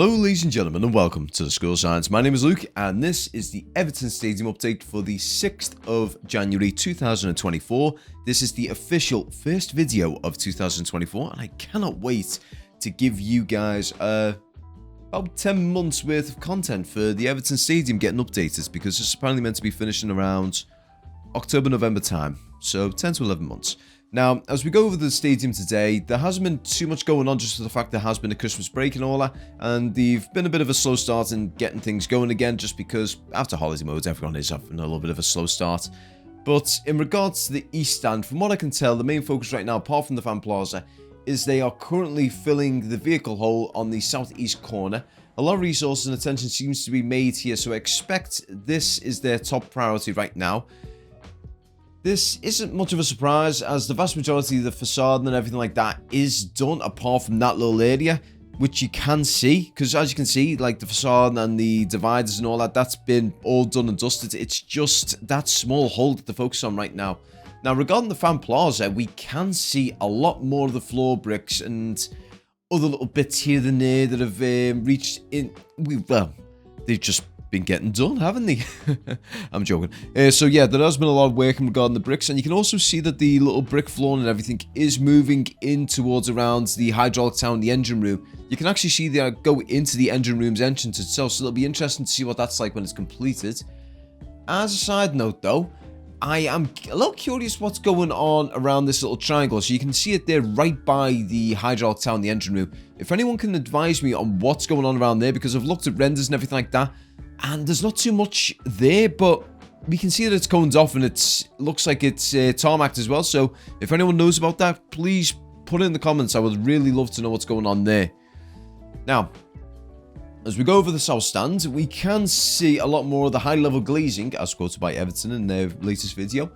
Hello ladies and gentlemen and welcome to the School Science. My name is Luke and this is the Everton Stadium update for the 6th of January 2024. This is the official first video of 2024 and I cannot wait to give you guys about 10 months worth of content for the Everton Stadium getting updated, because it's apparently meant to be finishing around October, November time. So 10 to 11 months. Now, as we go over the stadium today, there hasn't been too much going on, just for the fact there has been a Christmas break and all that, and they've been a bit of a slow start in getting things going again, just because after holiday mode, everyone is having a little bit of a slow start. But in regards to the East Stand, from what I can tell, the main focus right now, apart from the fan plaza, is they are currently filling the vehicle hole on the southeast corner. A lot of resources and attention seems to be made here, so I expect this is their top priority right now. This isn't much of a surprise, as the vast majority of the facade and everything like that is done, apart from that little area, which you can see, because as you can see, like the facade and the dividers and all that, that's been all done and dusted. It's just that small hole that they're focused on right now. Now, regarding the fan plaza, we can see a lot more of the floor bricks and other little bits here and there that have reached in. Well, they've just been getting done, haven't they? I'm joking. So yeah, there has been a lot of work regarding the bricks, and you can also see that the little brick floor and everything is moving in towards around the hydraulic tower and the engine room. You can actually see they go into the engine room's entrance itself, so it'll be interesting to see what that's like when it's completed. As a side note though, I am a little curious what's going on around this little triangle. So you can see it there right by the hydraulic tower and the engine room. If anyone can advise me on what's going on around there, because I've looked at renders and everything like that, and there's not too much there, but we can see that it's coned off and it looks like it's tarmacked as well. So if anyone knows about that, please put it in the comments. I would really love to know what's going on there. Now, as we go over the south stand, we can see a lot more of the high-level glazing, as quoted by Everton in their latest video,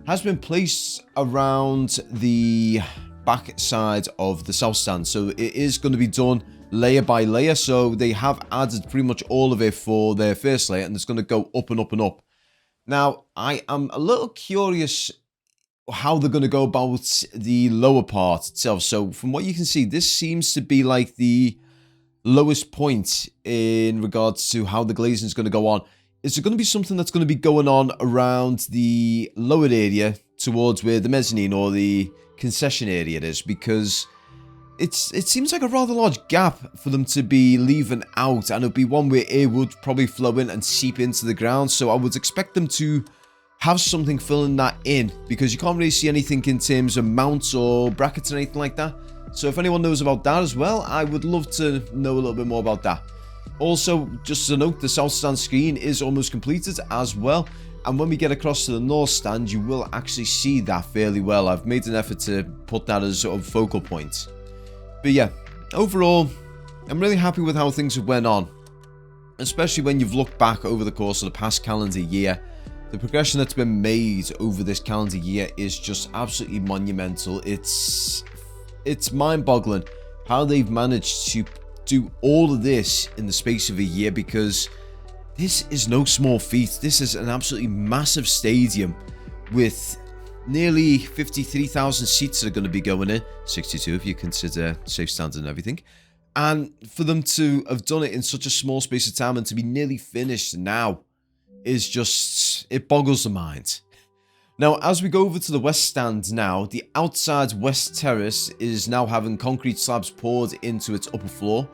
has been placed around the back side of the south stand. So it is going to be done layer by layer. So they have added pretty much all of it for their first layer, and it's going to go up and up and up. Now, I am a little curious how they're going to go about the lower part itself. So from what you can see, this seems to be like the lowest point in regards to how the glazing is going to go on. Is there going to be something that's going to be going on around the lower area towards where the mezzanine or the concession area is? Because it seems like a rather large gap for them to be leaving out, and it'll be one where air would probably flow in and seep into the ground. So I would expect them to have something filling that in, because you can't really see anything in terms of mounts or brackets or anything like that. So if anyone knows about that as well, I would love to know a little bit more about that. Also, just to note, the south stand screen is almost completed as well. And when we get across to the north stand, you will actually see that fairly well. I've made an effort to put that as sort of focal point. But yeah, overall, I'm really happy with how things have went on. Especially when you've looked back over the course of the past calendar year. The progression that's been made over this calendar year is just absolutely monumental. It's mind-boggling how they've managed to do all of this in the space of a year, because this is no small feat. This is an absolutely massive stadium with nearly 53,000 seats that are going to be going in, 62 if you consider safe stands and everything. And for them to have done it in such a small space of time and to be nearly finished now is just, it boggles the mind. Now, as we go over to the west stand now, the outside west terrace is now having concrete slabs poured into its upper floor.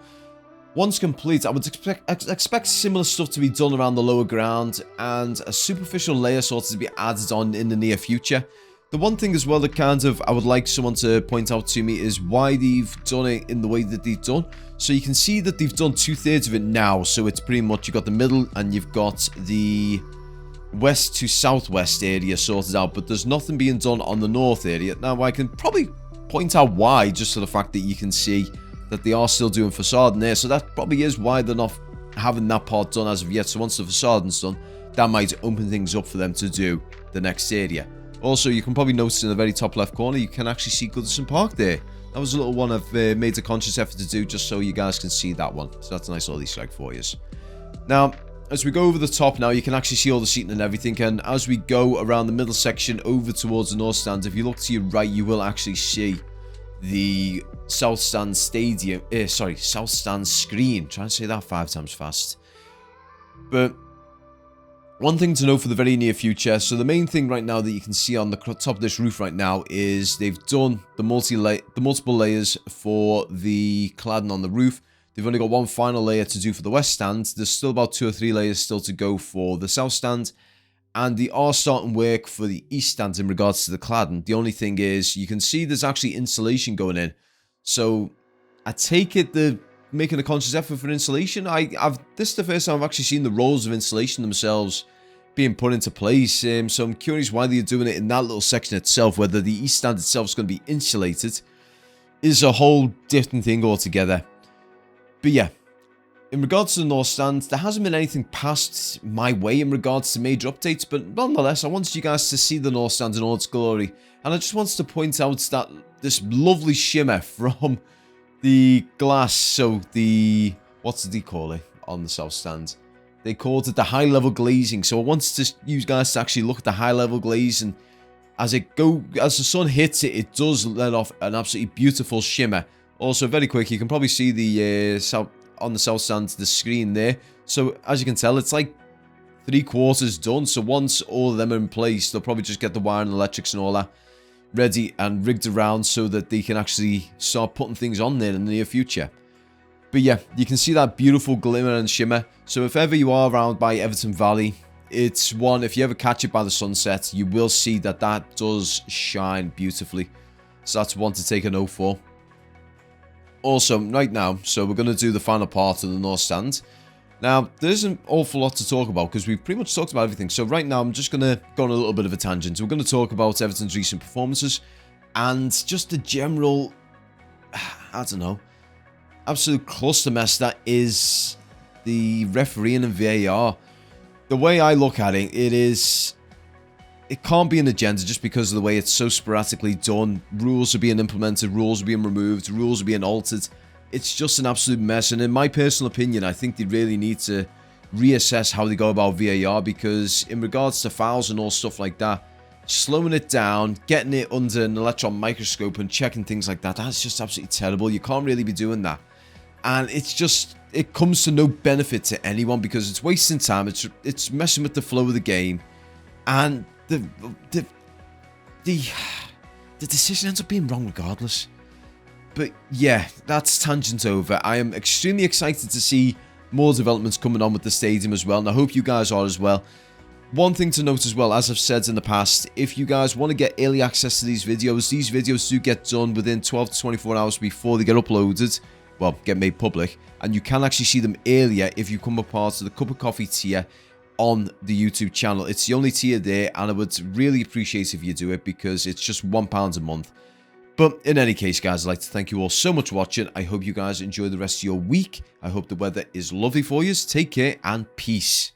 Once complete, I would expect similar stuff to be done around the lower ground, and a superficial layer sort of to be added on in the near future. The one thing as well that kind of I would like someone to point out to me is why they've done it in the way that they've done. So you can see that they've done 2/3 of it now, so it's pretty much, you've got the middle and you've got the west to southwest area sorted out, but there's nothing being done on the north area. Now, I can probably point out why, just for the fact that you can see that they are still doing facade in there, so that probably is why they're not having that part done as of yet. So once the facade is done, that might open things up for them to do the next area. Also, you can probably notice in the very top left corner, you can actually see Goodison Park there. That was a little one I've made a conscious effort to do, just so you guys can see that one. So that's a nice little Easter egg for you. Now, as we go over the top now, you can actually see all the seating and everything, and as we go around the middle section over towards the north stand, if you look to your right, you will actually see the South Stand stadium, South Stand screen. Trying to say that 5 times fast. But one thing to know for the very near future, so the main thing right now that you can see on the top of this roof right now is they've done the multiple layers for the cladding on the roof. They've only got one final layer to do for the west stand. There's still about 2 or 3 layers still to go for the south stand. And they are starting work for the east stand in regards to the cladding. The only thing is, you can see there's actually insulation going in. So, I take it they're making a conscious effort for insulation. This is the first time I've actually seen the rolls of insulation themselves being put into place. So I'm curious why they're doing it in that little section itself. Whether the east stand itself is going to be insulated is a whole different thing altogether. But yeah, in regards to the north stand, there hasn't been anything passed my way in regards to major updates, but nonetheless, I wanted you guys to see the north stand in all its glory. And I just wanted to point out that this lovely shimmer from the glass, so the, what did they call it on the south stand? They called it the high level glazing. So I wanted you guys to actually look at the high level glaze, and as the sun hits it, it does let off an absolutely beautiful shimmer. Also, very quick, you can probably see the on the south stand, the screen there. So as you can tell, it's like 3/4 done. So once all of them are in place, they'll probably just get the wire and electrics and all that ready and rigged around so that they can actually start putting things on there in the near future. But yeah, you can see that beautiful glimmer and shimmer. So if ever you are around by Everton Valley, it's one, if you ever catch it by the sunset, you will see that that does shine beautifully. So that's one to take a note for. Also, right now, so we're going to do the final part of the north stand. Now, there isn't an awful lot to talk about because we've pretty much talked about everything. So right now, I'm just going to go on a little bit of a tangent. We're going to talk about Everton's recent performances and just the general, I don't know, absolute cluster mess that is the refereeing and VAR. The way I look at it, it can't be an agenda just because of the way it's so sporadically done. Rules are being implemented, rules are being removed, rules are being altered. It's just an absolute mess, and in my personal opinion, I think they really need to reassess how they go about VAR, because in regards to fouls and all stuff like that, slowing it down, getting it under an electron microscope and checking things like that, that's just absolutely terrible. You can't really be doing that. And it comes to no benefit to anyone because it's wasting time, it's messing with the flow of the game, and the decision ends up being wrong regardless. But yeah, that's tangent over. I am extremely excited to see more developments coming on with the stadium as well, and I hope you guys are as well. One thing to note as well, as I've said in the past, if you guys want to get early access to these videos do get done within 12 to 24 hours before they get uploaded, well, get made public, and you can actually see them earlier if you become a part of the Cup of Coffee tier on the YouTube channel. It's the only tier there, and I would really appreciate if you do it because it's just £1 a month. But in any case, guys, I'd like to thank you all so much for watching. I hope you guys enjoy the rest of your week. I hope the weather is lovely for you. Take care and peace.